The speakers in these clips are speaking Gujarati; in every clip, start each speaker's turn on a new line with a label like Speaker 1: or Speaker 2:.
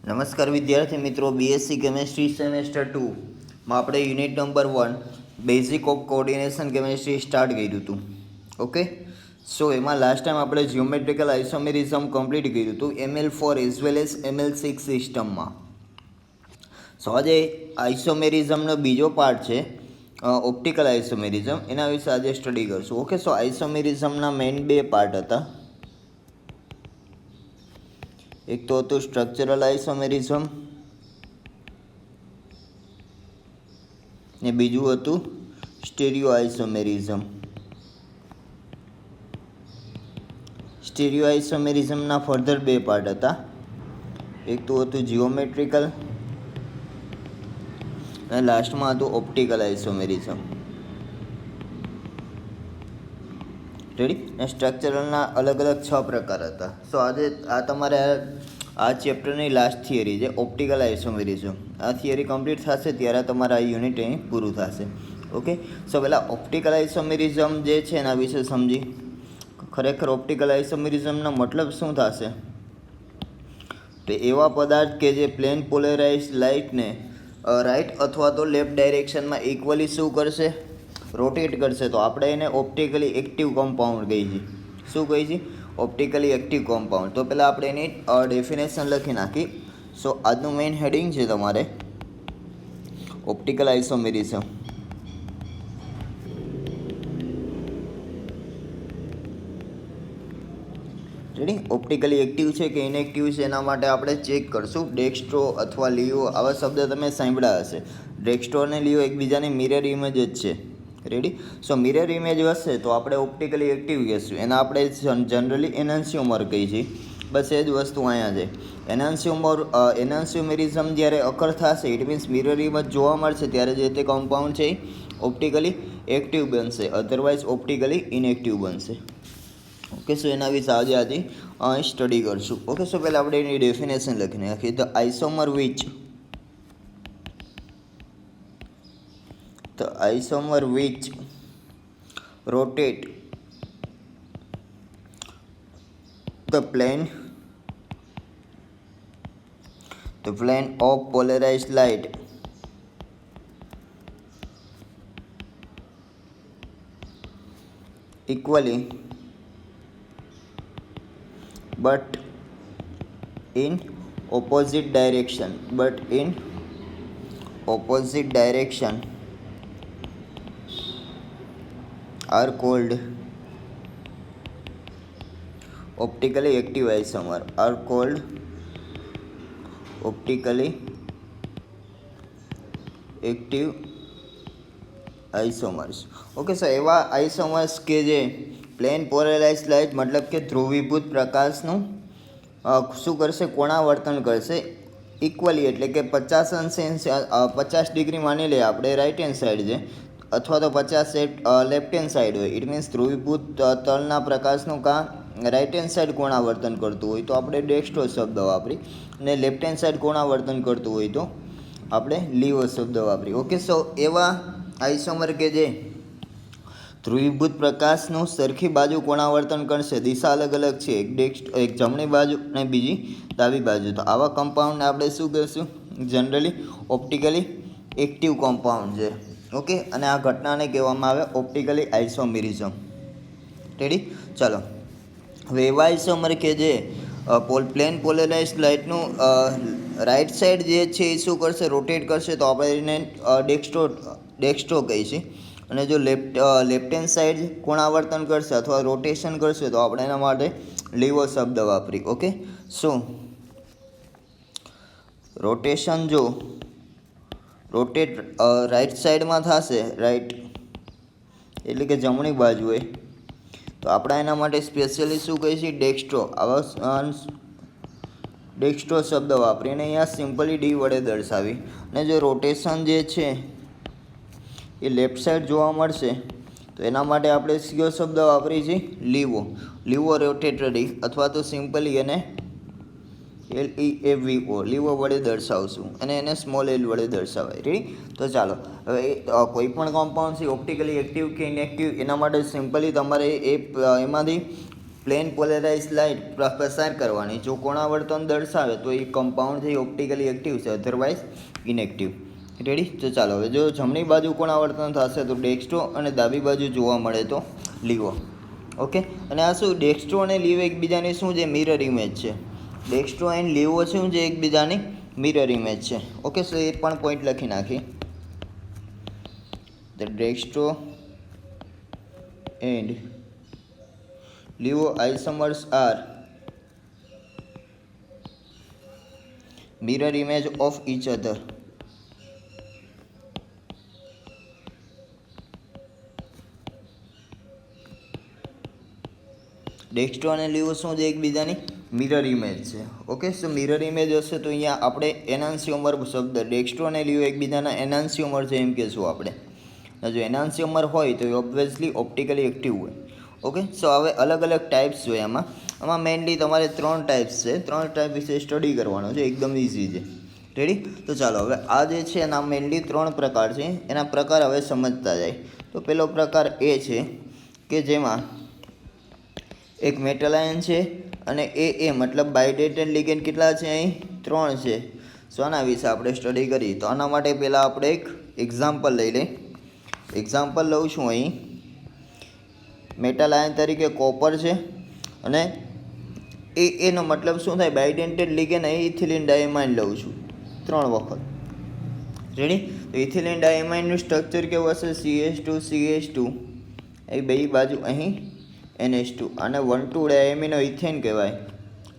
Speaker 1: નમસ્કાર વિદ્યાર્થી મિત્રો, બીએસસી કેમેસ્ટ્રી સેમેસ્ટર 2 માં આપણે unit number 1 basic of coordination chemistry start કર્યું હતું. ઓકે, સો એમાં લાસ્ટ ટાઈમ આપણે જિયોમેટ્રિકલ આઇસોમેરિઝમ કમ્પ્લીટ કર્યું હતું ML4 as well as ML6 સિસ્ટમમાં. સો આજે આઇસોમેરિઝમનો બીજો પાર્ટ છે ઓપ્ટિકલ આઇસોમેરિઝમ, એના વિશે આજે સ્ટડી કરશું. ઓકે, સો આઇસોમેરિઝમના મેઇન બે પાર્ટ હતા. એક તો હતું સ્ટ્રક્ચરલ આઇસોમેરિઝમ ને બીજું હતું સ્ટીરિયો આઇસોમેરિઝમ. સ્ટીરિયો આઇસોમેરિઝમના ફર્ધર બે પાર્ટ હતા. એક તો હતું જિયોમેટ્રિકલ અને લાસ્ટમાં હતું ઓપ્ટિકલ આઇસોમેરિઝમ. રેડી? ને સ્ટ્રક્ચરલના અલગ અલગ 6 પ્રકાર હતા. સો આજે આ તમારે આ ચેપ્ટરની લાસ્ટ થિયરી છે ઓપ્ટિકલ આઇસોમેરિઝમ. આ થિયરી કમ્પ્લીટ થશે ત્યારે તમારા આ યુનિટ અહીં પૂરું થશે. ઓકે, સો પહેલાં ઓપ્ટિકલ આઇસોમેરિઝમ જે છે એના વિશે સમજી. ખરેખર ઓપ્ટિકલ આઇસોમેરિઝમનો મતલબ શું થશે? તો એવા પદાર્થ કે જે પ્લેન પોલેરાઇઝ લાઇટને રાઇટ અથવા તો લેફ્ટ ડાયરેક્શનમાં ઇક્વલી શું કરશે? રોટેટ કરશે. તો આપણે એને ઓપ્ટિકલી એક્ટિવ કમ્પાઉન્ડ કહીએ છીએ. શું કહીએ છીએ? Optically active compound. તો પહેલાં આપણે એની ડેફિનેશન લખી નાખી. સો આજનું મેઇન હેડિંગ છે તમારે ઓપ્ટિકલ આઇસોમેરિઝમ. રેડી? ઓપ્ટિકલી એક્ટિવ છે કે ઇનએક્ટિવ છે એના માટે આપણે ચેક કરશું. ડેક્સ્ટ્રો અથવા લિયો આવા શબ્દ તમે સાંભળ્યા હશે. ડેક્સ્ટ્રો અને લિયો એકબીજાની મિરર ઇમેજ જ છે. રેડી? સો મિરર ઇમેજ હશે તો આપણે ઓપ્ટિકલી એક્ટિવ કહીશું. એના આપણે જનરલી એનાન્સિયોમર કહીએ છીએ. બસ એ જ વસ્તુ અહીંયા છે. એનાન્સિયોમેરિઝમ જ્યારે અકર થશે, ઇટ મીન્સ મિરર ઇમેજ જોવા મળશે ત્યારે જે તે કમ્પાઉન્ડ છે ઓપ્ટિકલી એક્ટિવ બનશે, અધરવાઇઝ ઓપ્ટિકલી ઇનએક્ટિવ બનશે. ઓકે, સો એના વિશે આજે સ્ટડી કરશું. ઓકે, સો પહેલાં આપણે એની ડેફિનેશન લખીને નાખીએ. The isomer which rotate the plane of polarized light equally but in opposite direction are called optically active isomer. Okay, so એવા આઇસોમર્સ કે જે પ્લેન પોલરાઇઝ લાઇટ મતલબ કે ધ્રુવીભૂત પ્રકાશનું શું કરશે? કોણાવર્તન કરશે ઇક્વલી, એટલે કે 50 ડિગ્રી માની લઈએ આપણે રાઇટ હેન્ડ સાઈડ છે, અથવા તો 50 લેફ્ટ હેન્ડ સાઈડ હોય. ઇટ મીન્સ ધ્રુવીભૂત તલના પ્રકાશનું રાઇટ હેન્ડ સાઈડ કોણાવર્તન કરતું હોય તો આપણે ડેક્સ્ટ્રો શબ્દ વાપરી, અને લેફ્ટ હેન્ડ સાઈડ કોણાવર્તન કરતું હોય તો આપણે લીવો શબ્દ વાપરી. ઓકે, સો એવા આઇસોમર કે જે ધ્રુવીભૂત પ્રકાશનું સરખી બાજુ કોણાવર્તન કરશે, દિશા અલગ અલગ છે, એક જમણી બાજુ અને બીજી ડાબી બાજુ, તો આવા કમ્પાઉન્ડને આપણે શું કહીશું? જનરલી ઓપ્ટિકલી એક્ટિવ કમ્પાઉન્ડ છે. ઓકે, અને આ ઘટનાને કહેવામાં આવે ઓપ્ટિકલી આઇસોમેરિઝમ. રેડી? ચાલો, હવે એવા આઇસોમર કે જે પ્લેન પોલરાઇઝ લાઇટનું રાઇટ સાઈડ જે છે એ શું કરશે? રોટેટ કરશે. તો આપણે એને ડેક્સ્ટ્રો કહીશું. અને જો લેફ્ટ હેન્ડ સાઈડ કોણાવર્તન કરશે અથવા રોટેશન કરશે તો આપણે એના માટે લીવો શબ્દ વાપરી. ઓકે, સો રોટેશન જો રોટેટ રાઇટ સાઈડમાં થશે, રાઇટ એટલે કે જમણી બાજુએ, તો આપણે એના માટે સ્પેશિયલી શું કહીશું? ડેક્સ્ટ્રો. આવા ડેક્સ્ટ્રો શબ્દ વાપરીને અહીંયા સિમ્પલી ડી વડે દર્શાવી. અને જો રોટેશન જે છે એ લેફ્ટ સાઈડ જોવા મળશે તો એના માટે આપણે કયો શબ્દ વાપરીએ છીએ? લીવો રોટેટરી, અથવા તો સિમ્પલી એને LEAVO લીવો વડે દર્શાવશું, અને એને સ્મોલ એલ વડે દર્શાવાય. રેડી? તો ચાલો, હવે કોઈ પણ કમ્પાઉન્ડ છે ઓપ્ટિકલી એક્ટિવ કે ઇનએક્ટિવ, એના માટે સિમ્પલી તમારે એમાંથી પ્લેન પોલેરાઇઝ લાઇટ પસાર કરવાની. જો કોણાવર્તન દર્શાવે તો એ કમ્પાઉન્ડ થઈ ઓપ્ટિકલી એક્ટિવ છે, અધરવાઇઝ ઇનએક્ટિવ. રેડી? તો ચાલો હવે જો જમણી બાજુ કોણાવર્તન થશે તો ડેક્સ્ટ્રો અને ડાબી બાજુ જોવા મળે તો લીવો. ઓકે, અને આ શું ડેક્સ્ટ્રો અને લીવો એકબીજાની શું છે? મિરર ઇમેજ છે. ડેક્સ્ટ્રો એન્ડ લીવો શું છે? એકબીજાની મિરર ઇમેજ છે. ઓકે, સો એ પણ પોઈન્ટ લખી નાખી. The dextro and levo isomers are mirror image of each other. Dextro અને લીવો શું છે? એકબીજાની મિરર ઇમેજ છે. ઓકે, સો મિરર ઇમેજ હશે તો અહીંયા આપણે એનાન્સિયોમર શબ્દ ડેક્સ્ટ્રો અને લીવો એકબીજાના એનાન્સિયોમર છે એમ કહેશું આપણે. જો એનાન્સિયોમર હોય તો એ ઓબ્વિયસલી ઓપ્ટિકલી એક્ટિવ હોય. ઓકે, સો હવે અલગ અલગ ટાઈપ્સ હોય આમાં મેઇનલી તમારે 3 ટાઈપ્સ છે. 3 ટાઈપ વિશે સ્ટડી કરવાનો છે, એકદમ ઇઝી છે. રેડી? તો ચાલો હવે આ જે છે એના મેઇનલી 3 પ્રકાર છે. એના પ્રકાર હવે સમજતા જાય. તો પહેલો પ્રકાર એ છે કે જેમાં એક મેટલ આયન છે અને એ મતલબ બાયડેટેડ લિગેન્ડ કેટલા છે? અહીં 3 છે. સો આના વિશે આપણે સ્ટડી કરી. તો આના માટે પહેલાં આપણે એક એક્ઝામ્પલ લઈ લઈએ. એક્ઝામ્પલ લઉં છું અહીં. મેટલ આયન તરીકે કોપર છે અને એનો મતલબ શું થાય? બાયડેન્ટેડ લિગેન્ડ અહીં ઇથિલિન ડાયમાઇન લઉં છું 3 વખત. રેડી? તો ઇથિલિન ડાયમાઇનનું સ્ટ્રક્ચર કેવું હશે? CH2 એ બે બાજુ અહીં NH2. આને 1,2 ડાયમિનો ઇથેન કહેવાય.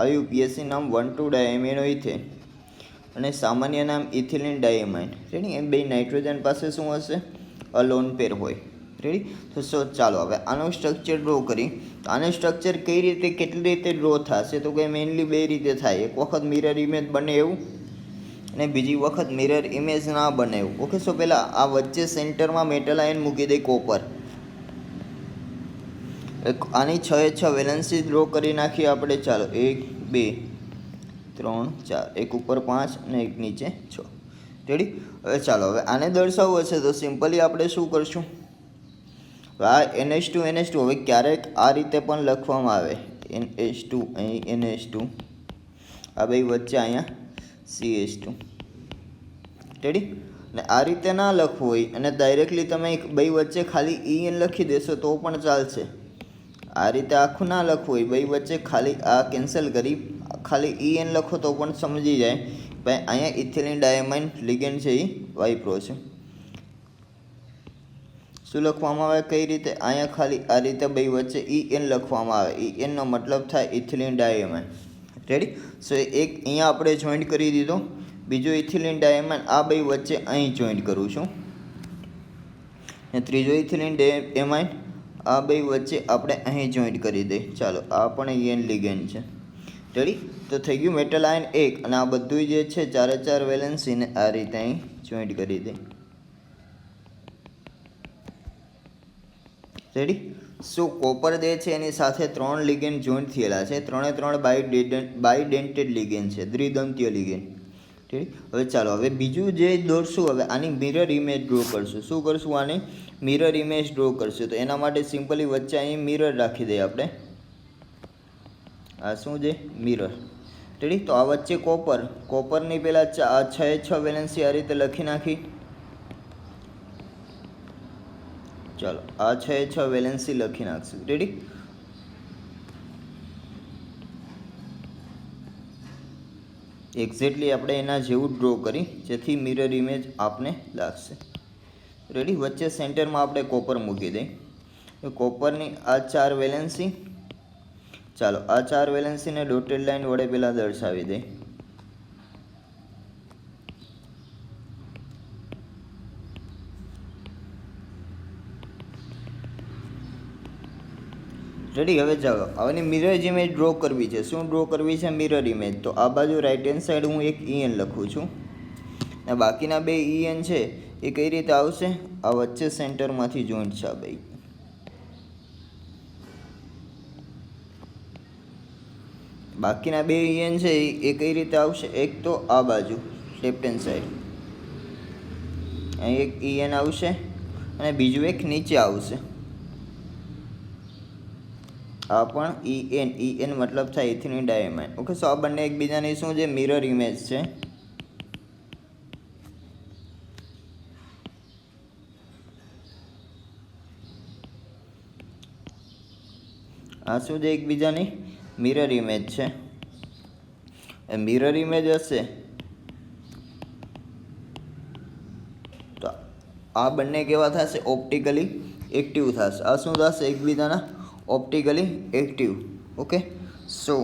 Speaker 1: IUPAC નામ 1,2 ડાયમિનો ઇથેન અને સામાન્ય નામ ઇથિલિન ડાયમાઇન. રેડી? એમ બે નાઇટ્રોજન પાસે શું હશે? અલોન પેર હોય. રેડી? તો ચાલો હવે આનું સ્ટ્રક્ચર ડ્રો કરી. તો આનું સ્ટ્રક્ચર કઈ રીતે, કેટલી રીતે ડ્રો થશે? તો કે મેઇનલી 2 રીતે થાય. એક વખત મિરર ઇમેજ બને એવું અને બીજી વખત મિરર ઇમેજ ના બને એવું. ઓકે, સો પહેલાં આ વચ્ચે સેન્ટરમાં મેટલ આયન મૂકી દે કોપર. આની 6 વેલેન્સી ડ્રો કરી નાખીએ આપણે. ચાલો 1 2 3 4, એક ઉપર 5 અને એક નીચે 6. રેડી? હવે ચાલો હવે આને દર્શાવવું હશે તો સિમ્પલી આપણે શું કરશું? આ NH2 હવે ક્યારેક આ રીતે પણ લખવામાં આવે. NH2 અહીં NH2, આ બે વચ્ચે અહીંયા CH2. રેડી? ને આ રીતે ના લખવું હોય અને ડાયરેક્ટલી તમે બે વચ્ચે ખાલી EN લખી દેશો તો પણ ચાલશે. આ રીતે આખું ના લખવું હોય, બે વચ્ચે ખાલી આ કેન્સલ કરી ખાલી EN લખો તો પણ સમજી જાય ભાઈ અહીંયા ઇથિલિન ડાયમાઇન લિગેન્ડ છે એ વાઇપ્રો છે. શું લખવામાં આવે? કઈ રીતે? અહીંયા ખાલી આ રીતે બે વચ્ચે EN લખવામાં આવે. EN નો મતલબ થાય ઇથિલિન ડાયમાઇન. રેડી? સો એક અહીંયા આપણે જોઈન્ટ કરી દીધો. બીજો ઇથિલિન ડાયમાઇન આ બે વચ્ચે અહીં જોઈન્ટ કરું છું અને ત્રીજો ઇથિલિન ડાયમાઇન આ બે વચ્ચે આપણે અહીં જોઈન્ટ કરી દઈએ. ચાલો આ પણ EN લિગેન્ડ છે. રેડી? તો થઈ ગયું મેટલ આયન 1 અને આ બધું જે છે 4 વેલેન્સીને આ રીતે અહીં જોઈન્ટ કરી દે. રેડી? સો કોપર જે છે એની સાથે 3 લિગેન્ડ જોઈન્ટ થયેલા છે. 3 બાયડેન્ટેડ લિગેન્ડ છે, દ્વિદંતીય લિગેન્ડ. રેડી? હવે ચાલો હવે બીજું જે દોરશું, હવે આની મિરર ઇમેજ ડ્રો કરશું. શું કરશું? આની મિરર ઇમેજ ડ્રો કરશું. તો એના માટે સિમ્પલી વચ્ચે અહીં મિરર રાખી દઈએ આપણે. આ શું છે? મિરર. રેડી? તો આ વચ્ચે કોપરની પહેલાં 6 વેલેન્સી આ રીતે લખી નાખી. ચાલો આ 6 વેલેન્સી લખી નાખશું. રેડી? એક્ઝેક્ટલી આપણે એના જેવું ડ્રો કરી જેથી મિરર ઇમેજ આપને લાગશે. રેડી? વચ્ચે સેન્ટરમાં આપણે કોપર મૂકી દઈએ. કોપરની આ 4 વેલેન્સી. ચાલો આ 4 વેલેન્સીને ડોટેડ લાઇન વડે પહેલાં દર્શાવી દઈએ. રેડી? હવે ચાલો આની મિરર ઇમેજ ડ્રો કરવી છે. શું ડ્રો કરવી છે? Mirror image. તો આ બાજુ રાઈટ હેન્ડ સાઈડ હું એક EN લખું છું અને બાકીના 2 EN છે એ કઈ રીતે આવશે? આ વચ્ચે સેન્ટરમાંથી જોઈન્ટ છે આ બે. બાકીના 2 EN છે એ કઈ રીતે આવશે? એક તો આ બાજુ લેફ્ટ હેન્ડ સાઈડ અહીં એક EN આવશે અને બીજું એક નીચે આવશે. આ પણ EN મતલબ થાય ઇથિલિન ડાયમાઇન. ઓકે, સો આ બંને એકબીજાની શું છે? મિરર ઇમેજ છે. આ શું છે? એકબીજાની મિરર ઇમેજ છે. મિરર ઇમેજ હશે તો આ બંને કેવા થશે? ઓપ્ટિકલી એક્ટિવ થશે. આ શું થશે? એકબીજાના ઓપ્ટિકલી એક્ટિવ. ઓકે, સો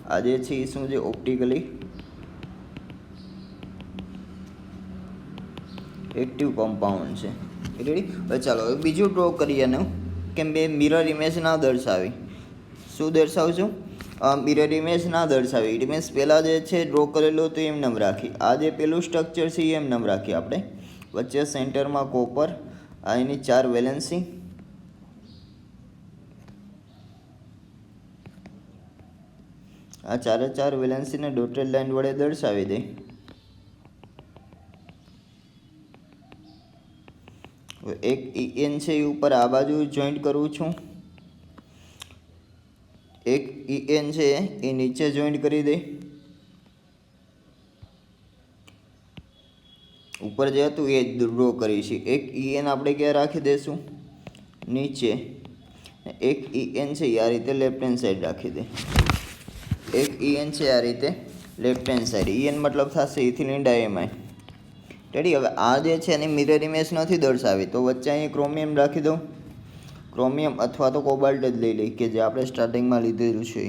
Speaker 1: આ જે છે એ શું છે? ઓપ્ટિકલી એક્ટિવ કમ્પાઉન્ડ છે. રેડી? હવે ચાલો હવે બીજું ડ્રો કરીએ એનું, કેમ બે મિરર ઇમેજ ના દર્શાવી. શું દર્શાવશું? મિરર ઇમેજ ના દર્શાવી. ઇટ મીન્સ પહેલાં જે છે ડ્રો કરેલું તો એમ નામ રાખી. આ જે પેલું સ્ટ્રક્ચર છે એમ નામ રાખી આપણે. વચ્ચે સેન્ટરમાં કોપર, આ એની 4 વેલેન્સી, આ 4 વેલેન્સીને ડોટેડ લાઇન વડે દર્શાવી દે. એક EN છે એ ઉપર આ બાજુ જોઈન્ટ કરું છું, એક EN છે એ નીચે જોઈન્ટ કરી દે. ઉપર જે હતું એ ડ્રો કરીશું. એક EN આપણે ક્યાં રાખી દઈશું? નીચે. એક EN છે એ આ રીતે લેફ્ટ હેન્ડ સાઈડ રાખી દે. એક EN છે આ રીતે લેફ્ટ હેન્ડ સાઈડ. EN મતલબ થશે ઇથિલિન ડાયમાઇન. રેડી? હવે આ જે છે એની મિરર ઇમેજ નથી દર્શાવી તો વચ્ચે અહીં ક્રોમિયમ રાખી દઉં. ક્રોમિયમ અથવા તો કોબાલ્ટ જ લઈ લઈ, કે જે આપણે સ્ટાર્ટિંગમાં લીધેલું છે.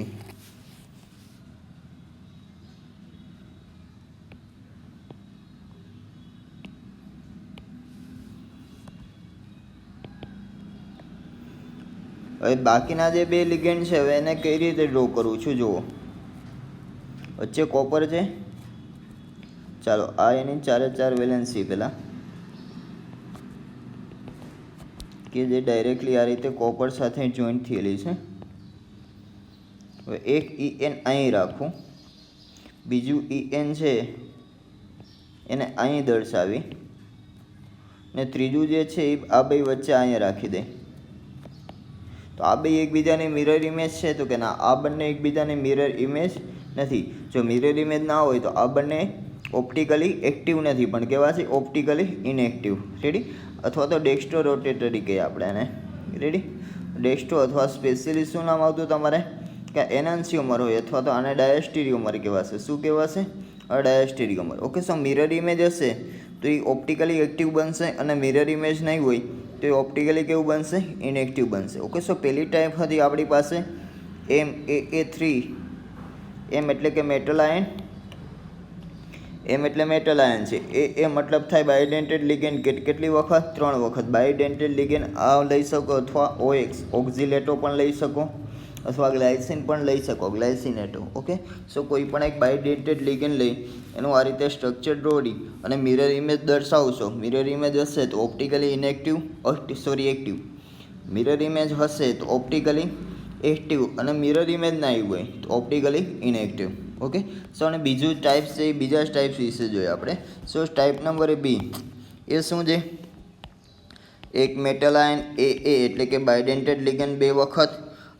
Speaker 1: હવે બાકીના જે બે લિગેન્ડ છે હવે એને કઈ રીતે ડ્રો કરું છું જુઓ. વચ્ચે કોપર છે. ચાલો આ એની 4 વેલેન્સી પહેલાં, કે જે ડાયરેક્ટલી આ રીતે કોપર સાથે જોઈન્ટ થયેલી છે. હવે એક EN અહીં રાખું, બીજું EN છે એને અહીં દર્શાવી, ને ત્રીજું જે છે એ આ બે વચ્ચે અહીંયા રાખી દે. તો આ બે એકબીજાની મિરર ઇમેજ છે? તો કે ના, આ બંને એકબીજાની મિરર ઇમેજ નથી. જો મિરર ઇમેજ ના હોય તો આ બંને ઓપ્ટિકલી એક્ટિવ નથી, પણ કેવા છે? Optically inactive. રેડી? અથવા તો ડેક્સ્ટ્રો રોટેટરી કહીએ આપણે એને. રેડી? ડેક્સ્ટ્રો અથવા સ્પેશિયલી શું નામ આવતું તમારે? કે એનાન્સિયોમર હોય, અથવા તો આને ડાયસ્ટેરિયોમર કહેવાશે. શું કહેવાશે? Diastereomer. Okay, so mirror image હશે તો એ ઓપ્ટિકલી એક્ટિવ બનશે, અને મિરર ઇમેજ નહીં હોય તો એ ઓપ્ટિકલી કેવું બનશે? ઇનએક્ટિવ બનશે. ઓકે, સો પહેલી ટાઈપ હતી આપણી પાસે MAA3. M એટલે કે મેટલ આયન, M એટલે મેટલ આયન છે. એ મતલબ થાય બાયડેન્ટેડ લિગેન્ડ. કેટલી વખત? 3 વખત. બાયડેન્ટેડ લિગેન્ડ આ લઈ શકો, અથવા OX ઓક્ઝિલેટો પણ લઈ શકો, અથવા ગ્લાયસિન પણ લઈ શકો, ગ્લાયસિનેટો. ઓકે, સો કોઈ પણ એક બાયડેન્ટેડ લિગેન્ડ લઈ એનું આ રીતે સ્ટ્રક્ચર દોરી અને મિરર ઇમેજ દર્શાવશો. મિરર ઇમેજ હશે તો optically inactive, active. Mirror image હશે તો ઓપ્ટિકલી એક્ટિવ, અને મિરર ઇમેજ ના આવી હોય તો ઓપ્ટિકલી ઇનએક્ટિવ. ઓકે, સો અને બીજું ટાઈપ છે એ બીજા ટાઈપ્સ વિશે જોઈએ આપણે. સો ટાઈપ નંબર B એ શું છે? એક મેટલ આયન AA એટલે કે બાયડેન્ટેડ લિગેન્ડ 2 વખત,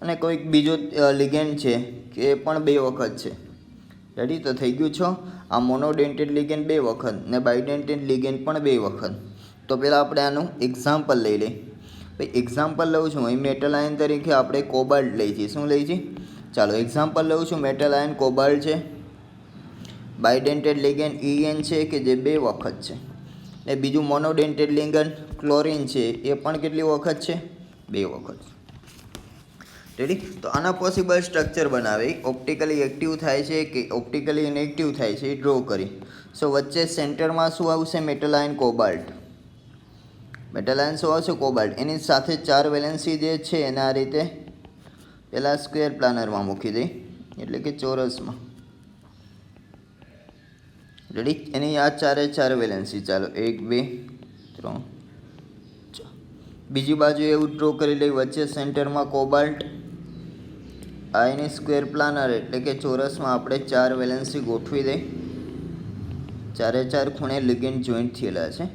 Speaker 1: અને કોઈક બીજો લિગેન્ડ છે કે એ પણ 2 વખત છે. રેડી? તો થઈ ગયું છો. આ મોનોડેન્ટેડ લિગેન્ડ 2 વખત ને બાયડેન્ટેડ લિગેન્ડ પણ 2 વખત. તો પહેલાં આપણે આનું એક્ઝામ્પલ લઈ લઈએ. ભાઈ એક્ઝામ્પલ લઉં છું અહીં મેટલ આયન તરીકે આપણે કોબાલ્ટ લઈ છીએ. શું લઈ છીએ? ચાલો એક્ઝામ્પલ લઉં છું. મેટલ આયન કોબાલ્ટ છે. બાયડેન્ટેડ લિગેન્ડ EN છે કે જે 2 વખત છે. ને બીજું મોનોડેન્ટેડ લિગેન્ડ ક્લોરિન છે એ પણ કેટલી વખત છે? 2 વખત. રેડી? તો આના પોસિબલ સ્ટ્રક્ચર બનાવી, ઓપ્ટિકલી એક્ટિવ થાય છે કે ઓપ્ટિકલી ઇનએક્ટિવ થાય છે એ ડ્રો કરી. સો વચ્ચે સેન્ટરમાં શું આવશે? Metal ion cobalt. Metal ion શું આવશે? કોબાલ્ટ. એની સાથે 4 વેલેન્સી જે છે એને આ રીતે પહેલાં સ્ક્વેર પ્લાનરમાં મૂકી દઈ, એટલે કે ચોરસમાં. રેડી? એની આ 4 વેલેન્સી. ચાલો 1 2 3 4. બીજી બાજુ એવું ડ્રો કરી લઈ. વચ્ચે સેન્ટરમાં કોબાલ્ટ, આ એની સ્ક્વેર પ્લાનર એટલે કે ચોરસમાં આપણે 4 વેલેન્સી ગોઠવી દઈ. 4 ખૂણે લિગેન્ડ જોઈન્ટ થયેલા છે.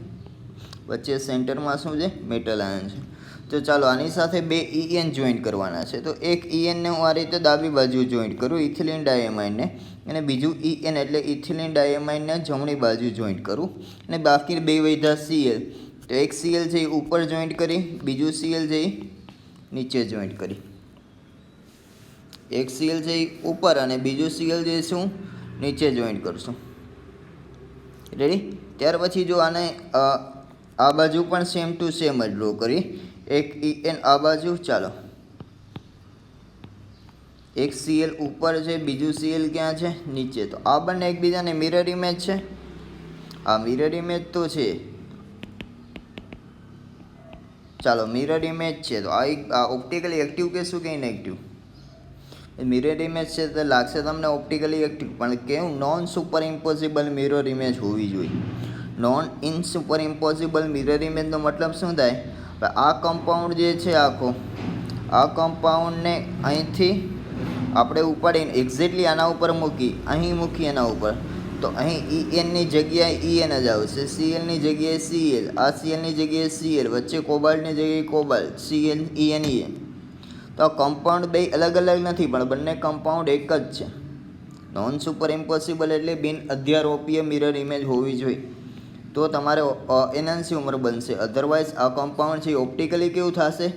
Speaker 1: વચ્ચે સેન્ટરમાં શું છે? મેટલ આયન છે. તો તો ચાલો આની સાથે બે EN જોઈન્ટ કરવાના છે. તો એક EN ને હું આ રીતે ડાબી બાજુ જોઈન્ટ કરું ઇથિલિન ડાયમાઇનને, અને બીજું EN એટલે ઇથિલિન ડાયમાઇનને જમણી બાજુ જોઈન્ટ કરું, અને બાકી બે વધ્યા Cl. તો એક Cl છે એ ઉપર જોઈન્ટ કરી, બીજું Cl છે એ નીચે જોઈન્ટ કરી. એક Cl છે એ ઉપર અને બીજું Cl જે શું નીચે જોઈન્ટ કરશું. રેડી. ત્યાર પછી જો આને આ બાજુ પણ સેમ ટુ સેમ જ ડ્રો કરી. એક EN આ બાજુ, ચાલો એક Cl ઉપર છે, બીજું Cl ક્યાં છે નીચે. તો આ બંને એકબીજાને મિરર ઇમેજ છે. આ મિરર ઇમેજ તો છે, ચાલો મિરર ઇમેજ છે. તો આ ઓપ્ટિકલી એક્ટિવ કહેશું કે ઇનએક્ટિવ? મિરર ઇમેજ છે તો લાગશે તમને ઓપ્ટિકલી એક્ટિવ, પણ કેવું non super impossible mirror image હોવી જોઈએ. Non in super impossible mirror ઇમેજનો મતલબ શું થાય? આ કમ્પાઉન્ડ જે છે આખો, આ કમ્પાઉન્ડને અહીંથી આપણે ઉપાડીને એક્ઝેક્ટલી આના ઉપર મૂકી, અહીં મૂકી એના ઉપર, તો અહીં ENની જગ્યાએ EN જ આવશે, Clની જગ્યાએ Cl, આ Clની જગ્યાએ Cl, વચ્ચે કોબાલ્ટની જગ્યાએ કોબાલ્ટ, Cl EN EN. તો આ કમ્પાઉન્ડ બે અલગ અલગ નથી, પણ બંને કમ્પાઉન્ડ એક જ છે. નોન સુપર ઇમ્પોસિબલ એટલે બિન અધ્યારોપીય મિરર ઇમેજ હોવી જોઈએ, તો તમારે એનાન્સિયોમર બનશે. અધરવાઇઝ આ કમ્પાઉન્ડ છે ઓપ્ટિકલી કેવું થશે?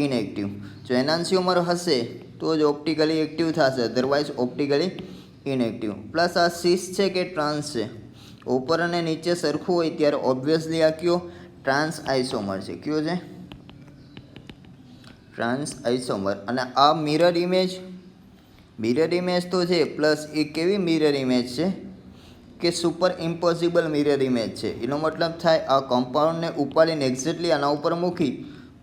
Speaker 1: ઇનએક્ટિવ. જો એનાન્સિયોમર હશે તો જ ઓપ્ટિકલી એક્ટિવ થશે, અધરવાઇઝ ઓપ્ટિકલી ઇનએક્ટિવ. પ્લસ આ સિસ છે કે ટ્રાન્સ છે, ઉપર અને નીચે સરખું હોય ત્યારે ઓબ્વિયસલી આ કયો ટ્રાન્સ આઇસોમર છે. કયો છે? Trans isomer. અને આ મિરર ઇમેજ તો છે, પ્લસ એ કેવી મિરર ઇમેજ છે કે સુપર ઇમ્પોસિબલ મિરર ઇમેજ છે. એનો મતલબ થાય આ કમ્પાઉન્ડને ઉપાડીને એક્ઝેક્ટલી આના ઉપર મૂકી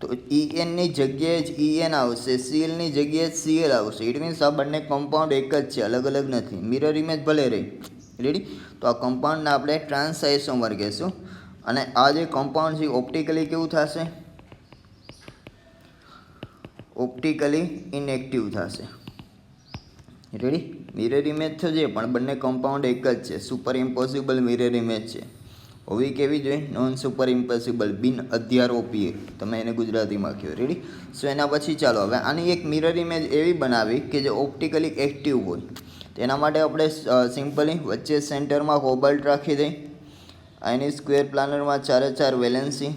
Speaker 1: તો ENની જગ્યાએ જ EN આવશે, Clની જગ્યાએ Cl આવશે. ઇટ મીન્સ આ બંને કમ્પાઉન્ડ એક જ છે, અલગ અલગ નથી. મિરર ઇમેજ ભલે રહી. રેડી. તો આ કમ્પાઉન્ડને આપણે ટ્રાન્સ આઇસોમર કહેશું. અને આ જે કમ્પાઉન્ડ છે ઓપ્ટિકલી કેવું થશે? ઓપ્ટિકલી ઇનએક્ટિવ થશે. રેડી. મિરર ઇમેજ તો છે પણ બંને કમ્પાઉન્ડ એક જ છે, સુપર ઇમ્પોસિબલ મિરર ઇમેજ છે. હોવી કેવી જોઈએ? નોન સુપર ઇમ્પોસિબલ, બિન અધ્યારોપીય, તમે એને ગુજરાતીમાં કહો. રેડી. સો એના પછી ચાલો હવે આની એક મિરર ઇમેજ એવી બનાવી કે જે ઓપ્ટિકલી એક્ટિવ હોય. તેના માટે આપણે સિમ્પલી વચ્ચે સેન્ટરમાં કોબાલ્ટ રાખી દઈ, આની સ્ક્વેર પ્લાનરમાં 4 વેલેન્સી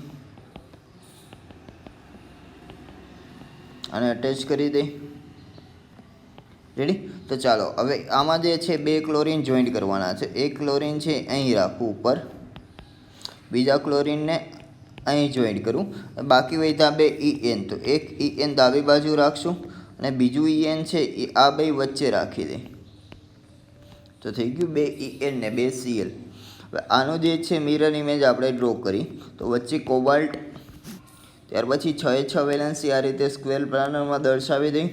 Speaker 1: અને અટેચ કરી દઈ. રેડી. તો ચાલો હવે આમાં જે છે બે ક્લોરીન જોઈન્ટ કરવાના છે. એક ક્લોરીન છે અહીં રાખું ઉપર, બીજા ક્લોરીનને અહીં જોઈન્ટ કરું. બાકી વધ્યા બે EN, તો એક EN ડાબી બાજુ રાખશું અને બીજું EN છે એ આ બે વચ્ચે રાખી દે. તો થઈ ગયું બે EN ને બે Cl. હવે આનો જે છે મિરર ઇમેજ આપણે ડ્રો કરી. તો વચ્ચે કોબાલ્ટ, ત્યાર પછી 6 વેલેન્સી આ રીતે સ્ક્વેર પ્લાનરમાં દર્શાવી દઈ.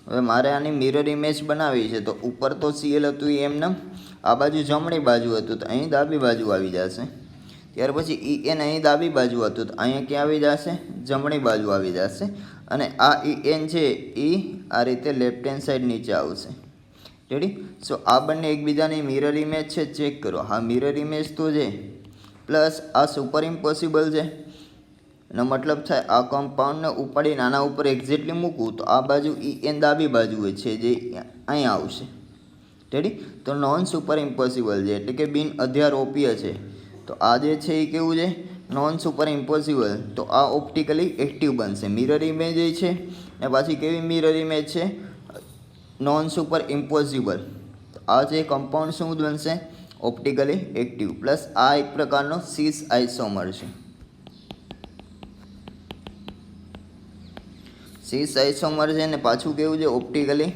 Speaker 1: હવે મારે આની મિરર ઇમેજ બનાવવી છે. તો ઉપર તો Cl હતું એમને, આ બાજુ જમણી બાજુ હતું તો અહીં ડાબી બાજુ આવી જશે. ત્યાર પછી EN અહીં ડાબી બાજુ હતું તો અહીંયા ક્યાં આવી જશે? જમણી બાજુ આવી જશે. અને આ EN છે એ આ રીતે લેફ્ટ હેન્ડ સાઈડ નીચે આવશે. રેડી. સો આ બંને એકબીજાની મિરર ઇમેજ છે, ચેક કરો. હા મિરર ઇમેજ તો છે, પ્લસ આ સુપર ઇમ્પોસિબલ છે. એનો મતલબ થાય આ કમ્પાઉન્ડને ઉપાડીને આના ઉપર એક્ઝેક્ટલી મૂકવું તો આ બાજુ EN ડાબી બાજુ હોય છે જે અહીંયા આવશે. રેડી. તો નોન સુપર ઇમ્પોસિબલ છે એટલે કે બિન અધ્યારોપીય છે. તો આ જે છે એ કેવું છે? Non super impossible. તો આ ઓપ્ટિકલી એક્ટિવ બનશે. મિરર ઇમેજ છે ને પાછી કેવી મિરર ઇમેજ છે? Non super impossible. આ જે કમ્પાઉન્ડ શું બનશે? Optically active. પ્લસ આ એક પ્રકારનો સિસ આઇસોમર છે. સિસ આઇસોમર છે ને પાછું કેવું છે? ઓપ્ટિકલી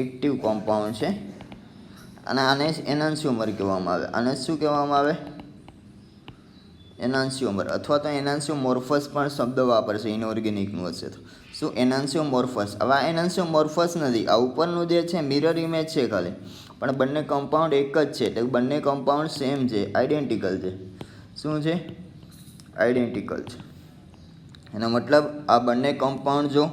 Speaker 1: એક્ટિવ કોમ્પાઉન્ડ છે. અને આને એનાન્સિયોમર કહેવામાં આવે. આને શું કહેવામાં આવે? એનાન્સિયોમર, અથવા તો એનાન્સિયોમોર્ફસ પણ શબ્દ વાપરશે ઇનઓર્ગેનિકનું હશે તો. શું? એનાન્સિયોમોર્ફસ. હવે આ એનાન્સિયોમોર્ફસ નથી, આ ઉપરનું જે છે મિરર ઇમેજ છે ખાલી, પણ બંને કમ્પાઉન્ડ એક જ છે. એટલે બંને કમ્પાઉન્ડ સેમ છે, આઈડેન્ટિકલ છે. શું છે? આઈડેન્ટિકલ છે. એનો મતલબ આ બંને કમ્પાઉન્ડ જો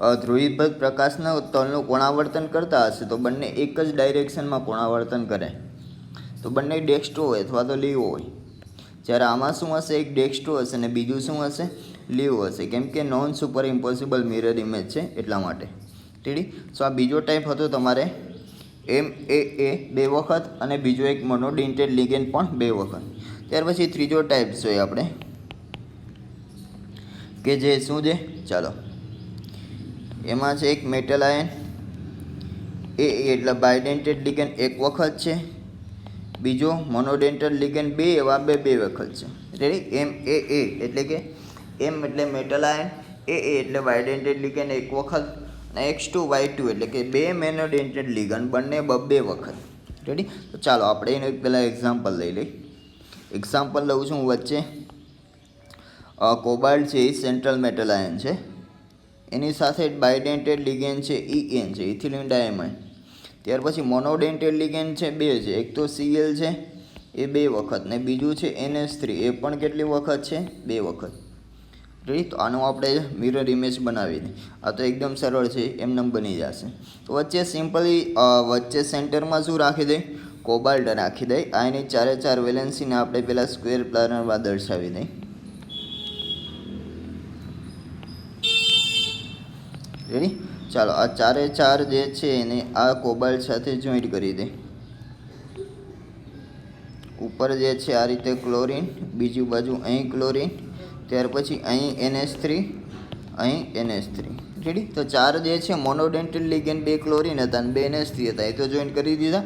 Speaker 1: ધ્રુવીભૂત પ્રકાશના તલનું કોણાવર્તન કરતા હશે તો બંને એક જ ડાયરેક્શનમાં કોણાવર્તન કરે તો બંને ડેક્સ્ટ્રો હોય અથવા તો લીવો હોય. જ્યારે આમાં શું હશે, એક ડેક્સ્ટ્રો હશે અને બીજું શું હશે, લીવો હશે, કેમ કે non super impossible mirror image છે એટલા માટે. રેડી. સો આ બીજો ટાઈપ હતો તમારે MAA 2 વખત અને બીજો એક મોનોડેન્ટેડ લિગેન્ડ પણ 2 વખત. ત્યાર પછી ત્રીજો ટાઈપ જોઈએ આપણે કે જે શું છે, ચાલો એમાં છે એક મેટલ આયન AA એટલે બાયડેન્ટેડ લિગેન્ડ 1 વખત છે, બીજો મોનોડેન્ટેડ લિગેન્ડ 2 એવા 2 વખત છે. રેડી. MAA એટલે કે M એટલે મેટલ આયન, AA એટલે બાયડેન્ટેડ લિગેન્ડ 1 વખત અને X2Y2 એટલે કે 2 મોનોડેન્ટેડ લિગેન્ડ બંને 2 વખત. રેડી. તો ચાલો આપણે એનું પહેલાં એક્ઝામ્પલ લઈ લઈએ. એક્ઝામ્પલ લઉં છું વચ્ચે કોબાલ્ટ છે એ સેન્ટ્રલ મેટલ આયન છે, એની સાથે બાયડેન્ટેડ લિગેન્ડ છે EN છે, ઇથિલિન ડાયમાઇન. ત્યાર પછી મોનોડેન્ટેડ લિગેન્ડ છે 2 છે, એક તો Cl છે એ 2 વખત ને બીજું છે NH3 એ પણ કેટલી વખત છે, 2 વખત. રેડી. તો આનું આપણે મિરર ઇમેજ બનાવી દઈએ. આ તો એકદમ સરળ છે, એમને બની જશે. તો વચ્ચે સિમ્પલી વચ્ચે સેન્ટરમાં શું રાખી દઈએ, કોબાલ્ટ રાખી દઈએ. આ એની 4 વેલેન્સીને આપણે પહેલાં સ્ક્વેર પ્લાનરમાં દર્શાવી દઈએ. રેડી. ચાલો આ 4 જે છે એને આ કોબાલ્ટ સાથે જોઈન્ટ કરી દે. ઉપર જે છે આ રીતે ક્લોરીન, બીજી બાજુ અહીં ક્લોરીન, ત્યાર પછી અહીં NH3, અહીં NH3. રેડી. તો 4 જે છે મોનોડેન્ટેડ લિગેન્ડ 2 ક્લોરીન હતા અને 2 NH3 હતા, એ તો જોઈન્ટ કરી દીધા.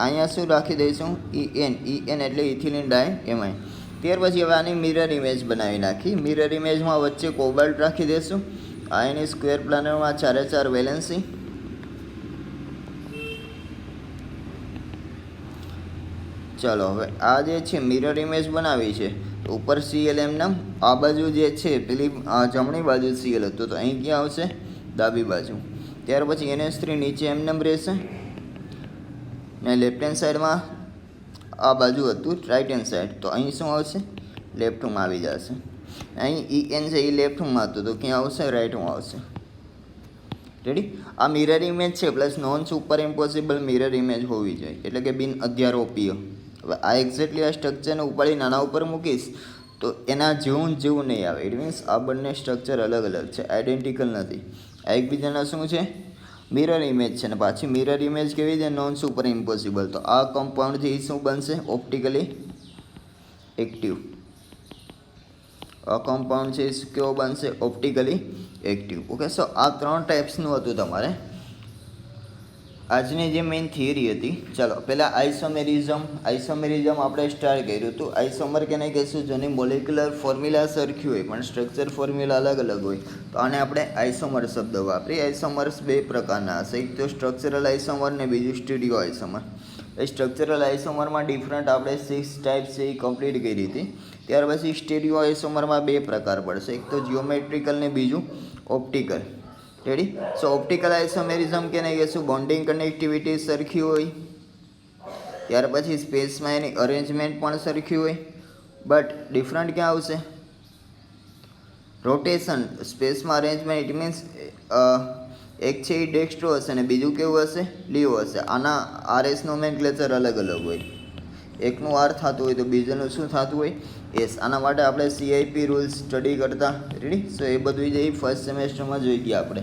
Speaker 1: અહીંયા શું રાખી દઈશું, EN એટલે ઇથિલિન ડાયમાઇન. ત્યાર પછી હવે આની મિરર ઇમેજ બનાવી નાખી. મિરર ઇમેજમાં વચ્ચે કોબાલ્ટ રાખી દઈશું. આ એની સ્ક્વેર પ્લાનરમાં 4 વેલેન્સી. ચાલો હવે આ જે છે મિરર ઇમેજ બનાવી છે તો ઉપર Cl એમનામ, આ બાજુ જે છે પેલી જમણી બાજુ Cl હતું તો અહીં ક્યાં આવશે, ડાબી બાજુ. ત્યાર પછી NH3 નીચે એમનેમ રહેશે ને લેફ્ટ હેન્ડ સાઈડમાં આ બાજુ હતું રાઇટ હેન્ડ સાઈડ, તો અહીં શું આવશે, લેફ્ટમાં આવી જશે. અહીં EN છે એ લેફ્ટમાં હતું તો ક્યાં આવશે, રાઇટમાં આવશે. રેડી. આ મિરર ઇમેજ છે plus non super impossible mirror image હોવી જોઈએ, એટલે કે બિન અધ્યારોપીય. હવે આ એક્ઝેક્ટલી આ સ્ટ્રક્ચરને ઉપાડીને આના ઉપર મૂકીશ તો એના જેવું નહીં આવે. ઇટ મીન્સ આ બંને સ્ટ્રક્ચર અલગ અલગ છે, આઈડેન્ટિકલ નથી. આ એકબીજાના શું છે, મિરર ઇમેજ છે ને પાછી મિરર ઇમેજ કેવી છે, નોન સુપર ઇમ્પોસિબલ. તો આ કમ્પાઉન્ડથી શું બનશે, ઓપ્ટિકલી એક્ટિવ. આ કમ્પાઉન્ડ છે કેવો બનશે, ઓપ્ટિકલી એક્ટિવ. ઓકે. સો આ 3 ટાઈપ્સનું હતું તમારે આજની જે મેઇન થિયરી હતી. ચાલો પહેલાં આઇસોમેરિઝમ આપણે સ્ટાર્ટ કર્યું હતું. આઇસોમર કેને કહીશું, જેની મોલેક્યુલર ફોર્મ્યુલા સરખી હોય પણ સ્ટ્રક્ચર ફોર્મ્યુલા અલગ અલગ હોય તો આને આપણે આઇસોમર શબ્દ વાપરીએ. આઇસોમર્સ 2 પ્રકારના હશે, એક તો સ્ટ્રક્ચરલ આઇસોમર ને બીજું સ્ટીરિયો આઇસોમર. એ સ્ટ્રક્ચરલ આઇસોમરમાં ડિફરન્ટ આપણે 6 ટાઈપ્સ છે એ કમ્પ્લીટ કરી હતી. ત્યાર પછી સ્ટીરિયો આઇસોમરમાં 2 પ્રકાર પડશે, એક તો જીઓમેટ્રિકલ ને બીજું ઓપ્ટિકલ. રેડી. સો ઓપ્ટિકલ આઇસોમેરિઝમ કેને કહીશું, બોન્ડિંગ કનેક્ટિવિટી સરખી હોય, ત્યાર પછી સ્પેસમાં એની અરેન્જમેન્ટ પણ સરખી હોય, બટ ડિફરન્ટ ક્યાં આવશે, રોટેશન. સ્પેસમાં અરેન્જમેન્ટ ઇટ મીન્સ એક છે એ ડેક્સ્ટ્રો હશે અને બીજું કેવું હશે, લીવો હશે. આના RS નોમેનક્લેચર અલગ અલગ હોય, એકનું R થતું હોય તો બીજાનું શું થતું હોય, S. આના માટે આપણે CIP રૂલ્સ સ્ટડી કરતા. રેડી. સો એ બધું જે ફર્સ્ટ સેમેસ્ટરમાં જોઈ ગયા આપણે.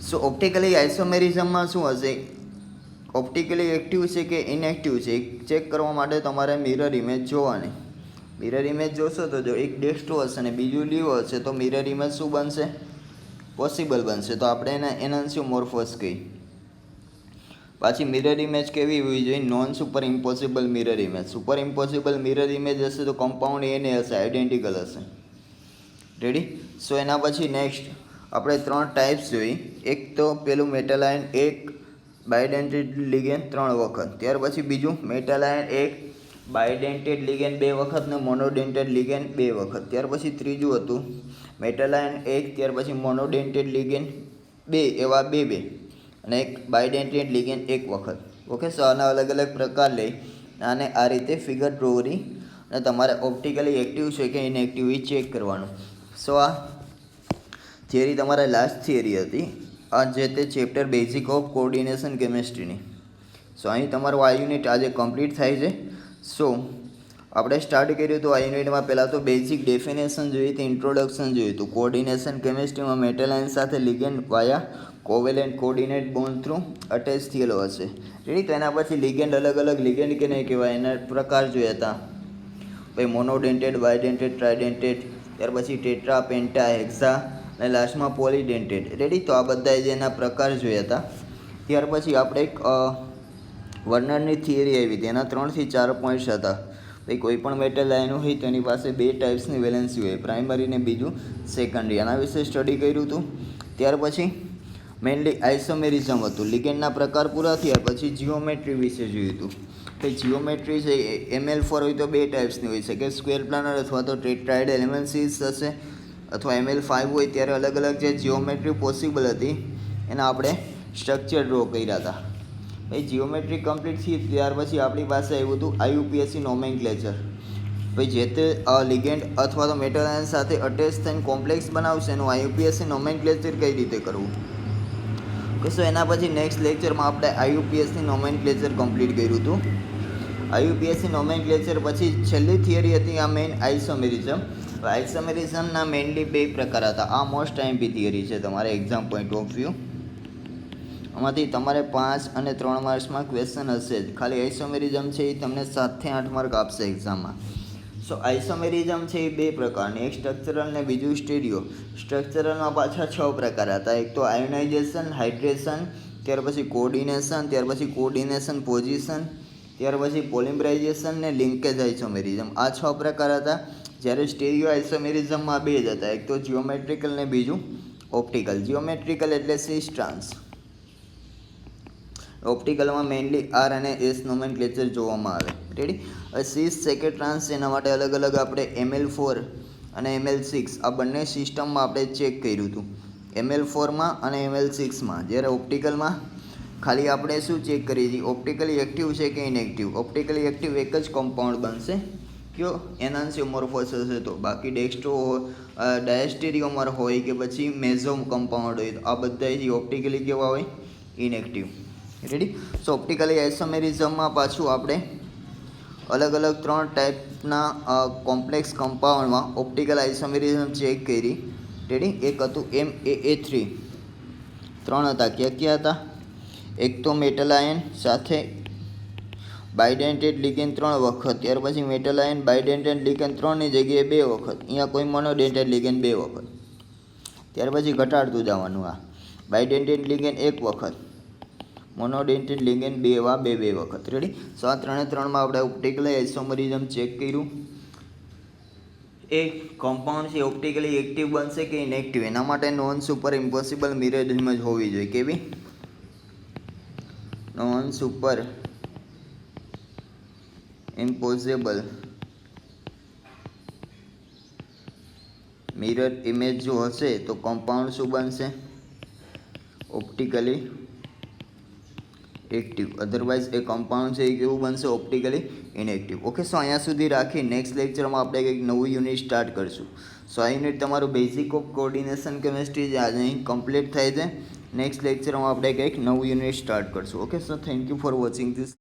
Speaker 1: સો ઓપ્ટિકલી આઇસોમેરિઝમમાં શું હશે, ઓપ્ટિકલી એક્ટિવ છે કે ઇનએક્ટિવ છે એ ચેક કરવા માટે તમારે મિરર ઇમેજ જોવાની. મિરર ઇમેજ જોશો તો જો એક ડેક્સ્ટ્રો હશે અને બીજું લીવો હશે તો મિરર ઇમેજ શું બનશે, પોસિબલ બનશે. તો આપણે એને એનાન્સિયોમોર્ફોસ કહીએ. પાછી મિરર ઇમેજ કેવી હોવી જોઈએ, non super impossible mirror image. Super impossible mirror image હશે તો કમ્પાઉન્ડ એને હશે, આઈડેન્ટિકલ હશે. રેડી. સો એના પછી નેક્સ્ટ આપણે 3 ટાઈપ્સ જોઈ. એક તો પેલું મેટલ આયન 1 બાયડેન્ટેડ લિગેન્ડ 3 વખત. ત્યાર પછી બીજું મેટલ આયન 1 બાયડેન્ટેડ લિગેન્ડ 2 વખત ને મોનોડેન્ટેડ લિગેન્ડ 2 વખત. ત્યાર પછી ત્રીજું હતું મેટલ આયન 1, ત્યાર પછી મોનોડેન્ટેડ લિગેન્ડ 2 એવા 2 અને એક બાયડેન્ટેડ લિગેન્ડ 1 વખત. ઓકે. સો આના અલગ અલગ પ્રકાર લઈ આને આ રીતે ફિગર ડ્રો કરી અને તમારે ઓપ્ટિકલી એક્ટિવ છે કે ઇનએક્ટિવ એ ચેક કરવાનું. સો આ થિયરી તમારા લાસ્ટ થિયરી હતી આ જે તે ચેપ્ટર બેઝિક ઓફ કોઓર્ડિનેશન કેમિસ્ટ્રીની. સો અહીં તમારું આ યુનિટ આજે કમ્પ્લીટ થાય છે. સો આપણે સ્ટાર્ટ કર્યું હતું આ યુનિટમાં પહેલાં તો બેઝિક ડેફિનેશન જોઈ હતી, ઇન્ટ્રોડક્શન જોયું હતું. કોઓર્ડિનેશન કેમિસ્ટ્રીમાં મેટલ આયન સાથે ligand via covalent coordinate bond through attach થયેલો હશે. રેડી. તો એના પછી લિગેન્ડ અલગ અલગ લિગેન્ડ કે નહીં કહેવાય એના પ્રકાર જોયા હતા. ભાઈ મોનોડેન્ટેડ, બાયડેન્ટેડ, ટ્રાયડેન્ટેડ, ત્યાર પછી ટેટ્રા, પેન્ટા, હેક્સા અને લાસ્ટમાં પોલીડેન્ટેડ. રેડી. તો આ બધા જે એના પ્રકાર જોયા હતા. ત્યાર પછી આપણે એક વર્નરની થિયરી આવી હતી. એના 3 થી 4 પોઈન્ટ્સ હતા. ભાઈ કોઈ પણ મેટલ આયન હોય તો એની પાસે 2 ટાઈપ્સની વેલેન્સી હોય, પ્રાઇમરી ને બીજું સેકન્ડરી. એના વિશે સ્ટડી કર્યું હતું. ત્યાર પછી મેઇનલી આઇસોમેરિઝમ હતું. લિગેન્ડના પ્રકાર પૂરા થયા પછી જીઓમેટ્રી વિશે જોયું હતું. ભાઈ જીઓમેટ્રી છે ML4 હોય તો 2 ટાઈપ્સની હોય છે કે સ્ક્વેર પ્લાનર અથવા તો ટેટ્રાઇડ એલિમેન્સીસ હશે, અથવા ML5 હોય ત્યારે અલગ અલગ જે જીઓમેટ્રી પોસિબલ હતી એના આપણે સ્ટ્રક્ચર ડ્રો કર્યા હતા. ભાઈ જીઓમેટ્રી કમ્પ્લીટ થઈ ત્યાર પછી આપણી પાસે આવ્યું હતું IUPAC નોમેનક્લેચર. ભાઈ જે તે લિગેન્ડ અથવા તો મેટલ આયન સાથે અટેચ થઈને કોમ્પ્લેક્સ બનાવશે એનું IUPAC નોમેનક્લેચર કઈ રીતે કરવું. સો એના પછી નેક્સ્ટ લેક્ચરમાં આપણે IUPAC નોમેનક્લેચર કમ્પ્લીટ કર્યું હતું. IUPAC નોમેનક્લેચર પછી છેલ્લી થિયરી હતી આ મેઇન આઇસોમેરિઝમ. આઇસોમેરિઝમના મેઇનલી 2 પ્રકાર હતા. આ મોસ્ટ IMP થિયરી છે તમારે એક્ઝામ પોઈન્ટ ઓફ વ્યૂ. આમાંથી તમારે 5 અને 3 માર્ક્સમાં ક્વેશ્ચન હશે જ. ખાલી આઇસોમેરિઝમ છે એ તમને 7 થી 8 માર્ક આપશે એક્ઝામમાં. સો આઇસોમેરિઝમ છે એ 2 પ્રકારની, એક સ્ટ્રક્ચરલ ને બીજું સ્ટીરિયો. સ્ટ્રક્ચરલમાં પાછા 6 પ્રકાર હતા. એક તો આયોનાઇઝેશન, હાઇડ્રેશન, ત્યાર પછી કોઓર્ડિનેશન, ત્યાર પછી કોઓર્ડિનેશન પોઝિશન, ત્યાર પછી પોલિમરાઇઝેશન ને લિંકેજ આઇસોમેરિઝમ. આ 6 પ્રકાર હતા. જ્યારે સ્ટીરિયો આઇસોમેરિઝમમાં 2 જ હતા, એક તો જીઓમેટ્રિકલ ને બીજું ઓપ્ટિકલ. જીઓમેટ્રિકલ એટલે સિસ ટ્રાન્સ. ઓપ્ટિકલમાં મેઇનલી R અને S નોમેનક્લેચર જોવામાં આવે. રેડી. હવે સિસ સેકેન્ડ ટ્રાન્સ એના માટે અલગ અલગ આપણે ML4 અને ML6 આ બંને સિસ્ટમમાં આપણે ચેક કર્યું હતું. ML4માં અને ML6માં. જ્યારે ઓપ્ટિકલમાં ખાલી આપણે શું ચેક કરીએ છીએ, ઓપ્ટિકલી એક્ટિવ છે કે ઇનએક્ટિવ. ઓપ્ટિકલી એક્ટિવ એક જ કમ્પાઉન્ડ બનશે કયો એનાન્સિયોમોર્ફોસ હશે તો, બાકી ડેક્સ્ટ્રો ડાયસ્ટેરિયોમર હોય કે પછી મેઝો કમ્પાઉન્ડ હોય તો આ બધા ઓપ્ટિકલી કેવા હોય, ઇનએક્ટિવ. રેડી. સો ઓપ્ટિકલી આઇસોમેરિઝમમાં પાછું આપણે અલગ અલગ 3 ટાઈપના કોમ્પ્લેક્સ કમ્પાઉન્ડમાં ઓપ્ટિકલ આઇસોમેરિઝમ ચેક કરી. રેડી. એક હતું MAA3. 3 હતા. ક્યાં હતા? એક તો મેટલ આયન સાથે બાયડેન્ટેડ લિગેન્ડ 3 વખત, ત્યાર પછી મેટલ આયન બાયડેન્ટેડ લિગેન્ડ 3ની જગ્યાએ 2 વખત, અહીંયા કોઈ મોનોડેન્ટેડ લિગેન્ડ 2 વખત, ત્યાર પછી ઘટાડતું જવાનું. આ બાયડેન્ટેડ લિગેન્ડ 1 વખત, મોનોડેન્ટેડ લિગેન્ડ 2 વખત. રેડી. સો આ 3માં આપણે ઓપ્ટિકલી આઇસોમેરિઝમ ચેક કર્યું. એ કમ્પાઉન્ડ છે ઓપ્ટિકલી એક્ટિવ બનશે કે ઇનએક્ટિવ, એના માટે non super impossible mirror image હોવી જોઈએ. કેવી? Non super impossible mirror image જો હશે તો કમ્પાઉન્ડ શું બનશે? Optically active. અધરવાઇઝ એ કમ્પાઉન્ડ છે એ કેવું બનશે? Optically inactive. ઓકે. સો અહીંયા સુધી રાખી નેક્સ્ટ લેક્ચરમાં આપણે કંઈક નવું યુનિટ સ્ટાર્ટ કરીશું. સો આ યુનિટ તમારું બેઝિક ઓફ કોઓર્ડિનેશન કેમિસ્ટ્રી જે આજે અહીં કમ્પ્લીટ થાય છે. નેક્સ્ટ લેક્ચરમાં આપણે કંઈક નવું યુનિટ સ્ટાર્ટ કરીશું. Okay. So thank you for watching this.